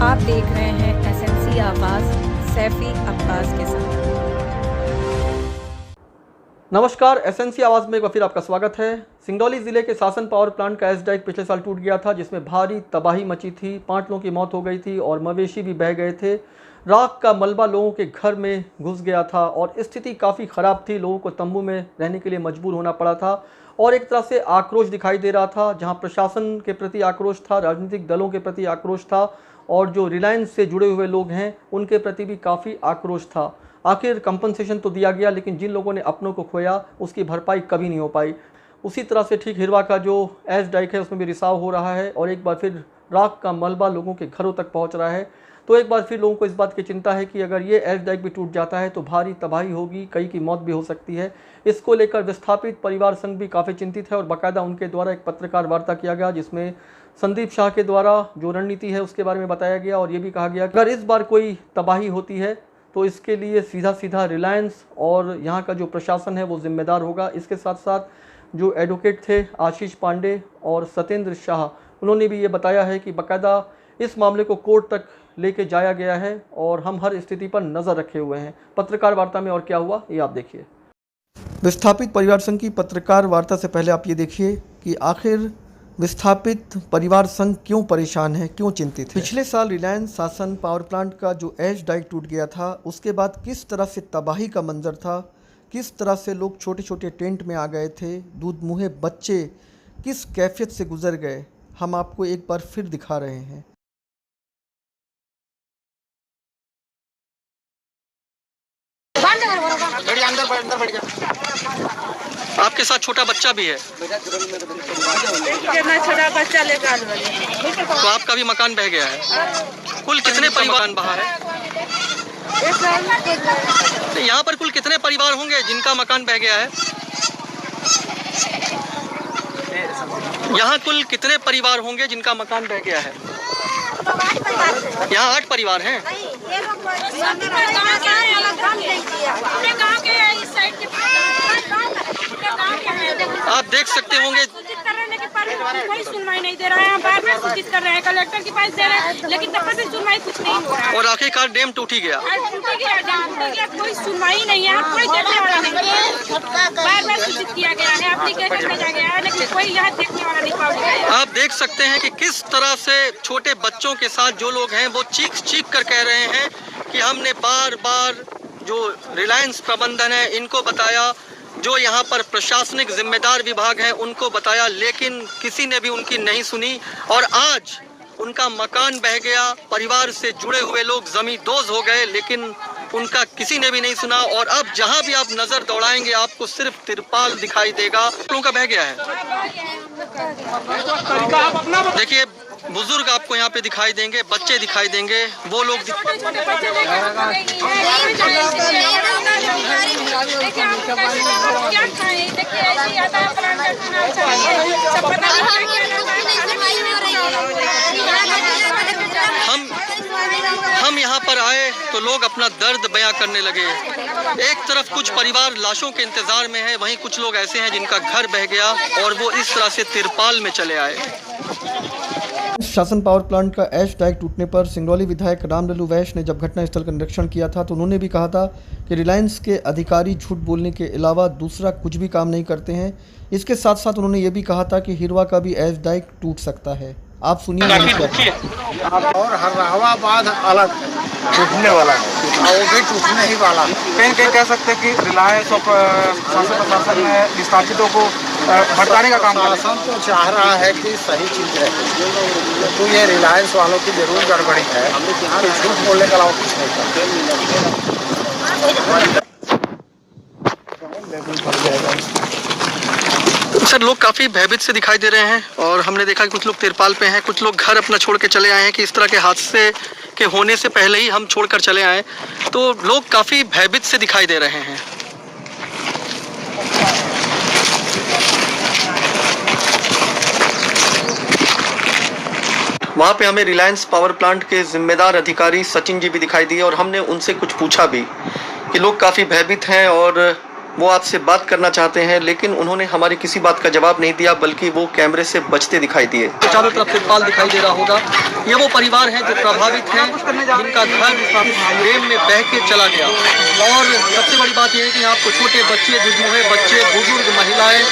आप देख रहे हैं एसएनसी आवाज़ सैफी अब्बास के साथ। नमस्कार, एसएनसी आवाज़ में एक बार फिर आपका स्वागत है। सिंगरौली ज़िले के शासन पावर प्लांट का एस डाइक पिछले साल टूट गया था, जिसमें भारी तबाही मची थी। 5 लोगों की मौत हो गई थी और मवेशी भी बह गए थे। राख का मलबा लोगों के घर में घुस गया था और स्थिति काफ़ी ख़राब थी। लोगों को तंबू में रहने के लिए मजबूर होना पड़ा था और एक तरह से आक्रोश दिखाई दे रहा था। जहां प्रशासन के प्रति आक्रोश था, राजनीतिक दलों के प्रति आक्रोश था और जो रिलायंस से जुड़े हुए लोग हैं उनके प्रति भी काफ़ी आक्रोश था। आखिर कंपनसेशन तो दिया गया, लेकिन जिन लोगों ने अपनों को खोया उसकी भरपाई कभी नहीं हो पाई। उसी तरह से ठीक हिरवा का जो एस डाइक है उसमें भी रिसाव हो रहा है और एक बार फिर राख का मलबा लोगों के घरों तक पहुंच रहा है। तो एक बार फिर लोगों को इस बात की चिंता है कि अगर ये एस डाइक भी टूट जाता है तो भारी तबाही होगी, कई की मौत भी हो सकती है। इसको लेकर विस्थापित परिवार संघ भी काफ़ी चिंतित है और बाकायदा उनके द्वारा एक पत्रकार वार्ता किया गया, जिसमें संदीप शाह के द्वारा जो रणनीति है उसके बारे में बताया गया और ये भी कहा गया अगर इस बार कोई तबाही होती है तो इसके लिए सीधा सीधा रिलायंस और यहाँ का जो प्रशासन है वो जिम्मेदार होगा। इसके साथ साथ जो एडवोकेट थे आशीष पांडे और सत्येंद्र शाह, उन्होंने भी ये बताया है कि बाकायदा इस मामले को कोर्ट तक लेके जाया गया है और हम हर स्थिति पर नज़र रखे हुए हैं। पत्रकार वार्ता में और क्या हुआ ये आप देखिए। विस्थापित परिवार संघ की पत्रकार वार्ता से पहले आप ये देखिए कि आखिर विस्थापित परिवार संघ क्यों परेशान है, क्यों चिंतित है। पिछले साल रिलायंस शासन पावर प्लांट का जो एस डाइक टूट गया था उसके बाद किस तरह से तबाही का मंजर था, किस तरह से लोग छोटे छोटे टेंट में आ गए थे, दूध मुँहे बच्चे किस कैफियत से गुजर गए, हम आपको एक बार फिर दिखा रहे हैं। आपके साथ छोटा बच्चा भी है, छोटा बच्चा लेकर तो आपका भी मकान बह गया है। कुल कितने परिवार बाहर है? यहाँ पर कुल कितने परिवार होंगे जिनका मकान बह गया है? यहाँ कुल कितने परिवार होंगे जिनका मकान बह गया है? यहाँ 8 परिवार हैं। आप देख सकते होंगे कोई सुनवाई नहीं दे रहा है। बार बार सूचित कर रहे हैं, कलेक्टर के पास दे रहे हैं, लेकिन तब भी सुनवाई कुछ नहीं हो रहा है। और आखिरकार डैम टूट ही गया। कोई सुनवाई नहीं है, कोई देखने वाला नहीं है। बार बार सूचित किया गया है, एप्लीकेशन भेजा गया है, लेकिन कोई यहाँ देखने वाला नहीं पहुंच गया। आप देख सकते हैं कि किस तरह से छोटे बच्चों के साथ जो लोग हैं वो चीख कर कह रहे हैं कि हमने बार बार जो रिलायंस प्रबंधन है इनको बताया, जो यहाँ पर प्रशासनिक जिम्मेदार विभाग हैं उनको बताया, लेकिन किसी ने भी उनकी नहीं सुनी और आज उनका मकान बह गया। परिवार से जुड़े हुए लोग जमींदोज हो गए, लेकिन उनका किसी ने भी नहीं सुना। और अब जहाँ भी आप नज़र दौड़ाएंगे आपको सिर्फ तिरपाल दिखाई देगा। लोगों का बह गया है। देखिए, बुजुर्ग आपको यहाँ पे दिखाई देंगे, बच्चे दिखाई देंगे, वो लोग हम यहाँ पर आए तो लोग अपना दर्द बयां करने लगे। एक तरफ कुछ परिवार लाशों के इंतजार में है, वहीं कुछ लोग ऐसे हैं जिनका घर बह गया और वो इस तरह से तिरपाल में चले आए। शासन पावर प्लांट का एस डाइक टूटने पर सिंगरौली विधायक रामलल्लू वैश्य ने जब घटनास्थल का निरीक्षण किया था तो उन्होंने भी कहा था कि रिलायंस के अधिकारी झूठ बोलने के अलावा दूसरा कुछ भी काम नहीं करते हैं। इसके साथ साथ उन्होंने ये भी कहा था कि हिरवा का भी एस डाइक टूट सकता है। आप सुनिए। और हरहवा बांध अलग टूटने वाला है और वो भी टूटने ही वाला है। कहीं कहीं कह सकते हैं कि रिलायंस और शासन प्रशासन ने विस्थापितों को भटकाने का काम किया। शासन तो चाह रहा है कि सही चीज रहे, तो ये रिलायंस वालों की जरूर गड़बड़ी है। झूठ बोलने के अलावा कुछ नहीं करते। सर, लोग काफ़ी भयभीत से दिखाई दे रहे हैं और हमने देखा कि कुछ लोग तिरपाल पे हैं, कुछ लोग घर अपना छोड़ के चले आए हैं कि इस तरह के हादसे के होने से पहले ही हम छोड़कर चले आए। तो लोग काफ़ी भयभीत से दिखाई दे रहे हैं। वहाँ पे हमें रिलायंस पावर प्लांट के जिम्मेदार अधिकारी सचिन जी भी दिखाई दिए और हमने उनसे कुछ पूछा भी कि लोग काफ़ी भयभीत हैं और वो आपसे बात करना चाहते हैं, लेकिन उन्होंने हमारी किसी बात का जवाब नहीं दिया, बल्कि वो कैमरे से बचते दिखाई दिए। तो चारों तरफ तिरपाल दिखाई दे रहा होगा। ये वो परिवार हैं जो प्रभावित हैं, जिनका घर डैम में बह के चला गया। और सबसे बड़ी बात यह है कि आपको छोटे बच्चे, दुर्मुहे बच्चे, बुजुर्ग, महिलाएं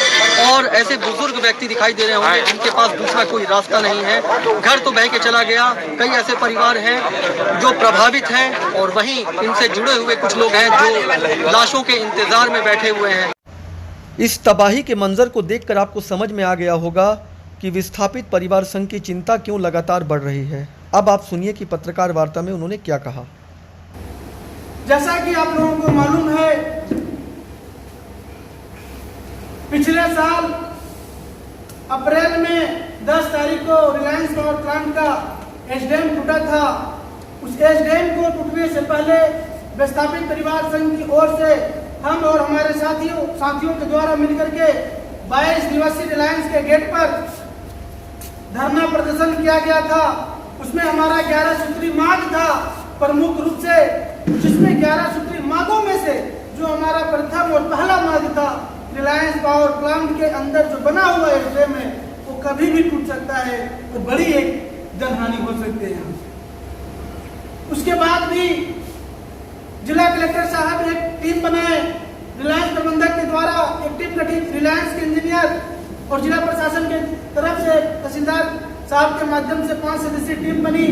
और ऐसे बुजुर्ग व्यक्ति दिखाई दे रहे होंगे जिनके पास दूसरा कोई रास्ता नहीं है। घर तो बह के चला गया। कई ऐसे परिवार हैं जो प्रभावित हैं और वहीं इनसे जुड़े हुए कुछ लोग हैं जो लाशों के इंतजार में बैठे हुए हैं। इस तबाही के मंजर को देखकर आपको समझ में आ गया होगा कि विस्थापित परिवार संघ की चिंता क्यों लगातार बढ़ रही है। अब आप सुनिए कि पत्रकार वार्ता में उन्होंने क्या कहा। जैसा कि आप लोगों को मालूम है, पिछले साल अप्रैल में 10 तारीख को रिलायंस पावर प्लांट का एच डैम टूटा था। उस एच डैम को टूटने से पहले विस्थापित परिवार संघ की ओर से हम और हमारे साथियों के द्वारा मिलकर के 22 निवासी रिलायंस के गेट पर धरना प्रदर्शन किया गया था। उसमें हमारा 11 सूत्री मांग था प्रमुख रूप से, जिसमें 11 सूत्री मांगों में से जो हमारा प्रथम और पहला मांग था, रिलायंस पावर प्लांट के अंदर जो बना हुआ एच डैम है वो कभी भी टूट सकता है, तो बड़ी एक जनहानि हो सकती है। उसके बाद भी जिला कलेक्टर साहब एक टीम बनाए, रिलायंस प्रबंधक के द्वारा एक टीम गठित, रिलायंस के इंजीनियर और जिला प्रशासन के तरफ से तहसीलदार साहब के माध्यम से 5 सदस्यीय टीम बनी।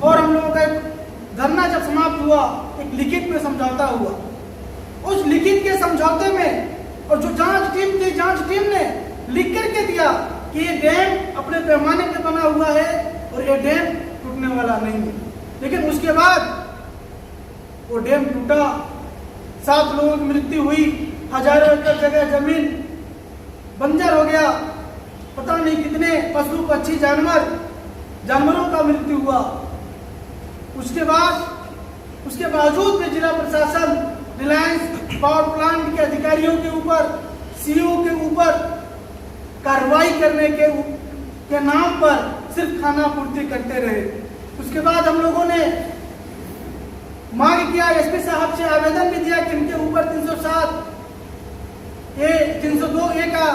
और हम लोगों का धरना जब समाप्त हुआ, एक लिखित में समझौता हुआ। उस लिखित के समझौते में और जो जांच टीम थी, जांच टीम ने लिख करके दिया कि ये डैम अपने पैमाने पे बना हुआ है और ये डैम टूटने वाला नहीं है। लेकिन उसके बाद वो डैम टूटा, 7 लोगों की मृत्यु हुई, हजारों एकड़ जगह जमीन बंजर हो गया, पता नहीं कितने पशु पक्षी जानवरों का मृत्यु हुआ। उसके बावजूद भी जिला प्रशासन रिलायंस पावर प्लांट के अधिकारियों के ऊपर, सीईओ के ऊपर कार्रवाई करने के नाम पर सिर्फ खाना पूर्ति करते रहे। उसके बाद हम लोगों ने मांग किया, एसपी साहब से आवेदन भी दिया कि इनके ऊपर 307 302A का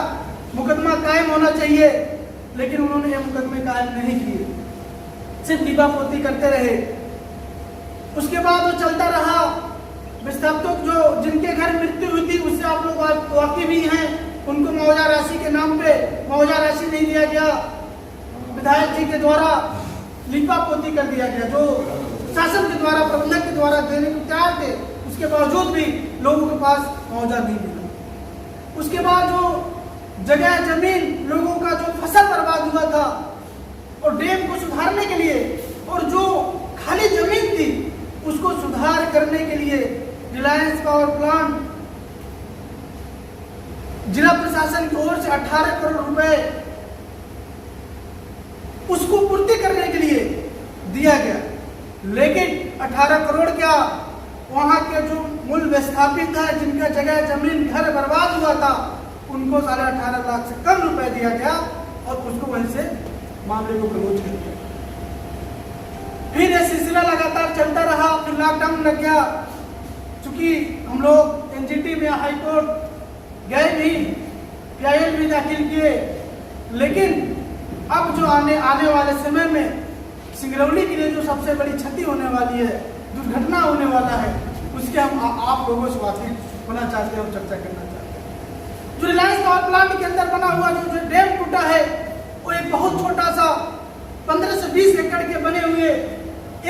मुकदमा कायम होना चाहिए, लेकिन उन्होंने ये मुकदमे कायम नहीं किए, सिर्फ दीवापोती करते रहे। उसके बाद वो चलता रहा। विस्थापितों जो जिनके घर मृत्यु हुई थी, उससे आप लोग वाकिफ भी हैं, उनको मुआवजा राशि के नाम पे मुआवजा राशि नहीं दिया गया, विधायक जी के द्वारा लीपापोती कर दिया गया, जो शासन के द्वारा, प्रबंधक के द्वारा देने को तैयार थे, उसके बावजूद भी लोगों के पास मुआवजा नहीं मिला। उसके बाद जो जगह जमीन, लोगों का जो फसल बर्बाद हुआ था, और डैम को सुधारने के लिए और जो खाली जमीन थी उसको सुधार करने के लिए रिलायंस पावर प्लांट जिला प्रशासन की ओर से 18 करोड़ रुपए उसको पूर्ति करने के लिए दिया गया। लेकिन 18 करोड़ क्या, वहां के जो मूल विस्थापित है, जिनका जगह जमीन घर बर्बाद हुआ था, उनको 18.5 लाख से कम रुपए दिया गया और उसको वहीं से मामले को क्लोज कर दिया। फिर यह सिलसिला लगातार चलता रहा। फिर लॉकडाउन लग गया। चूंकि हम लोग एनजीटी में हाई कोर्ट गए भी, PIL भी दाखिल किए, लेकिन अब जो आने वाले समय में सिंगरौली के लिए जो सबसे बड़ी क्षति होने वाली है, दुर्घटना होने वाला है, उसके हम आप लोगों से वाकिफ होना चाहते हैं और चर्चा करना चाहते हैं। जो रिलायंस पावर प्लांट के अंदर बना हुआ जो डैम टूटा है, वो एक बहुत छोटा सा 15 से 20 एकड़ के बने हुए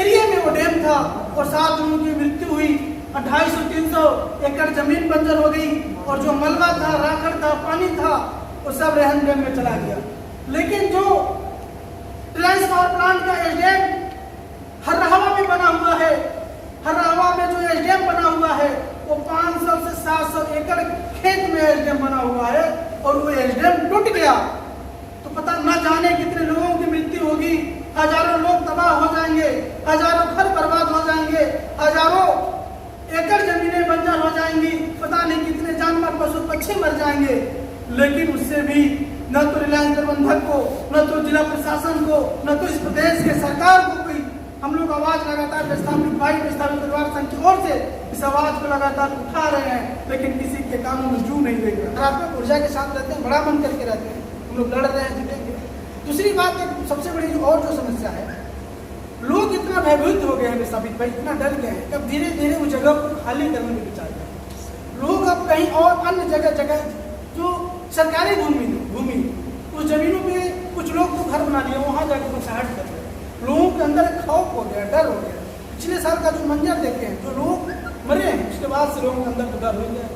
एरिया में वो डैम था और 7 लोगों की मृत्यु हुई। 250-300 एकड़ जमीन बंजर हो गई और जो मलबा था, राखड़ था, पानी था, वो सब रेहन डैम में चला गया। लेकिन जो रिलायंस पावर प्लांट का एच डैम हरहावा में बना हुआ है, हरहावा में जो एच डैम बना हुआ है, वो 500 से 700 एकड़ खेत में एच डैम बना हुआ है और वो एच डैम टूट गया तो पता न जाने कितने लोगों की मृत्यु होगी, हजारों लोग तबाह हो जाएंगे, हजारों घर बर्बाद हो जाएंगे, हजारों एकड़ जमीनें बंजर हो जाएंगी, पता नहीं कितने जानवर पशु पक्षी मर जाएंगे। लेकिन उससे भी न तो रिलायंस प्रबंधक को, न तो जिला प्रशासन को, न तो इस प्रदेश के सरकार को कोई हम लोग आवाज लगातार विस्थापित भाई, विस्थापित परिवार संघ की ओर से इस आवाज को लगातार उठा रहे हैं, लेकिन किसी के कानों में जू नहीं देंगे। आप में ऊर्जा के साथ रहते हैं, बड़ा मन करके रहते हैं, हम लोग लड़ रहे हैं, जीतेंगे। दूसरी बात, एक सबसे बड़ी और जो समस्या है, लोग इतना भयभीत हो गए हैं विस्थापित भाई, इतना डर गए हैं कि अब धीरे धीरे वो जगह को खाली करने में विचार करें। लोग अब कहीं और अन्य जगह जो सरकारी भूमि उस जमीनों पे कुछ लोग तो घर बना लिए, वहाँ जाकर बसाहट कर रहे हैं। लोगों के अंदर एक खौफ हो गया, डर हो गया। पिछले साल का जो मंजर देखे हैं, जो लोग मरे हैं, उसके बाद से लोगों के अंदर डर हो गया।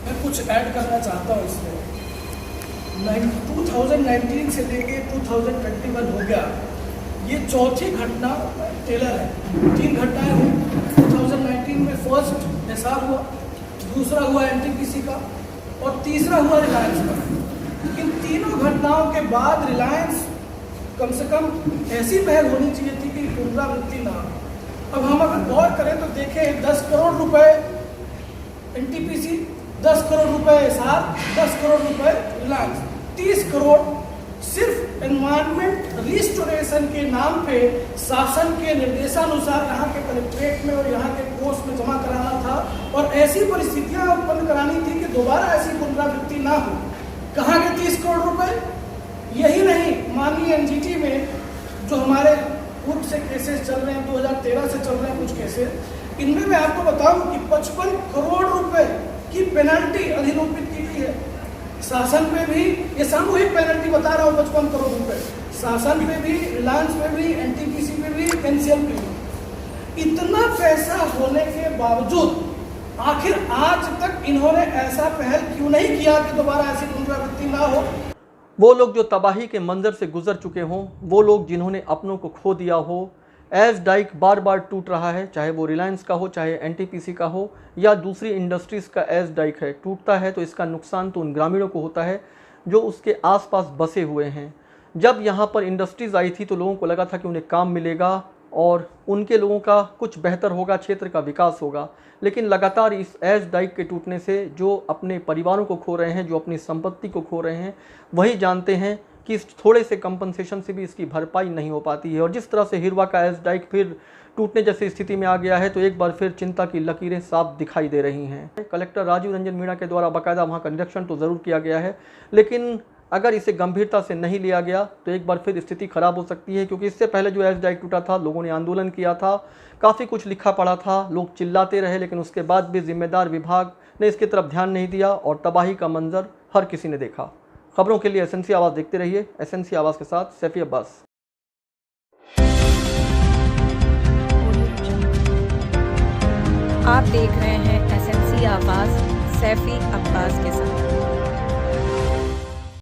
मैं कुछ ऐड करना चाहता हूँ इसमें। 2019 से लेके 2021 हो गया, ये चौथी घटना टेलर है। 3 घटनाएं हुई 2019 में। फर्स्ट एसआर हुआ, दूसरा हुआ एनटीपीसी का, और तीसरा हुआ रिलायंस का। इन तीनों घटनाओं के बाद रिलायंस कम से कम ऐसी पहल होनी चाहिए थी कि पुनरावृत्ति ना हो। अब हम अगर गौर करें तो देखें, 10 करोड़ रुपए एनटीपीसी, 10 करोड़ रुपए एसआर, 10 करोड़ रुपए रिलायंस, 30 करोड़ सिर्फ एनवायरमेंट रिस्टोरेशन के नाम पे शासन के निर्देशानुसार यहाँ के कलेक्ट्रेट में और यहाँ के कोर्स में जमा कराना था, और ऐसी परिस्थितियां उत्पन्न करानी थी कि दोबारा ऐसी पुनरावृत्ति ना हो। कहाँ के 30 करोड़ रुपए? यही नहीं, माननीय एनजीटी में जो हमारे पूर्व से केसेस चल रहे हैं, 2013 से चल रहे हैं कुछ केसेस, इनमें मैं आपको बताऊं कि 55 करोड़ रुपए की पेनल्टी अधिरोपित की गई है। शासन पे भी, ये सामूहिक पेनल्टी बता रहा हूँ, 55 करोड़ रुपए शासन पे भी, रिलायंस पे भी, एनटीपीसी पे भी, एनसीएल पे भी। इतना पैसा होने के बावजूद आखिर आज तक इन्होंने ऐसा पहल क्यों नहीं किया कि दोबारा ऐसी पुनरावृत्ति ना हो? वो लोग जो तबाही के मंजर से गुजर चुके हों, वो लोग जिन्होंने अपनों को खो दिया हो। एज डाइक बार बार टूट रहा है, चाहे वो रिलायंस का हो, चाहे एनटीपीसी का हो, या दूसरी इंडस्ट्रीज़ का एज डाइक है। टूटता है तो इसका नुकसान तो उन ग्रामीणों को होता है जो उसके आसपास बसे हुए हैं। जब यहाँ पर इंडस्ट्रीज़ आई थी तो लोगों को लगा था कि उन्हें काम मिलेगा और उनके लोगों का कुछ बेहतर होगा, क्षेत्र का विकास होगा। लेकिन लगातार इस एज डाइक के टूटने से जो अपने परिवारों को खो रहे हैं, जो अपनी संपत्ति को खो रहे हैं, वही जानते हैं कि इस थोड़े से कंपनसेशन से भी इसकी भरपाई नहीं हो पाती है। और जिस तरह से हिरवा का एज डाइक फिर टूटने जैसी स्थिति में आ गया है, तो एक बार फिर चिंता की लकीरें साफ दिखाई दे रही हैं। कलेक्टर राजीव रंजन मीणा के द्वारा बाकायदा वहाँ का निरीक्षण तो ज़रूर किया गया है, लेकिन अगर इसे गंभीरता से नहीं लिया गया तो एक बार फिर स्थिति खराब हो सकती है। क्योंकि इससे पहले जो एज डाइक टूटा था, लोगों ने आंदोलन किया था, काफ़ी कुछ लिखा पड़ा था, लोग चिल्लाते रहे, लेकिन उसके बाद भी जिम्मेदार विभाग ने इसकी तरफ ध्यान नहीं दिया और तबाही का मंजर हर किसी ने देखा। खबरों के लिए एसएनसी आवाज़ देखते रहिए। एसएनसी आवाज़ के साथ सैफी अब्बास। आप देख रहे हैं एसएनसी आवाज़, सैफी अब्बास के साथ।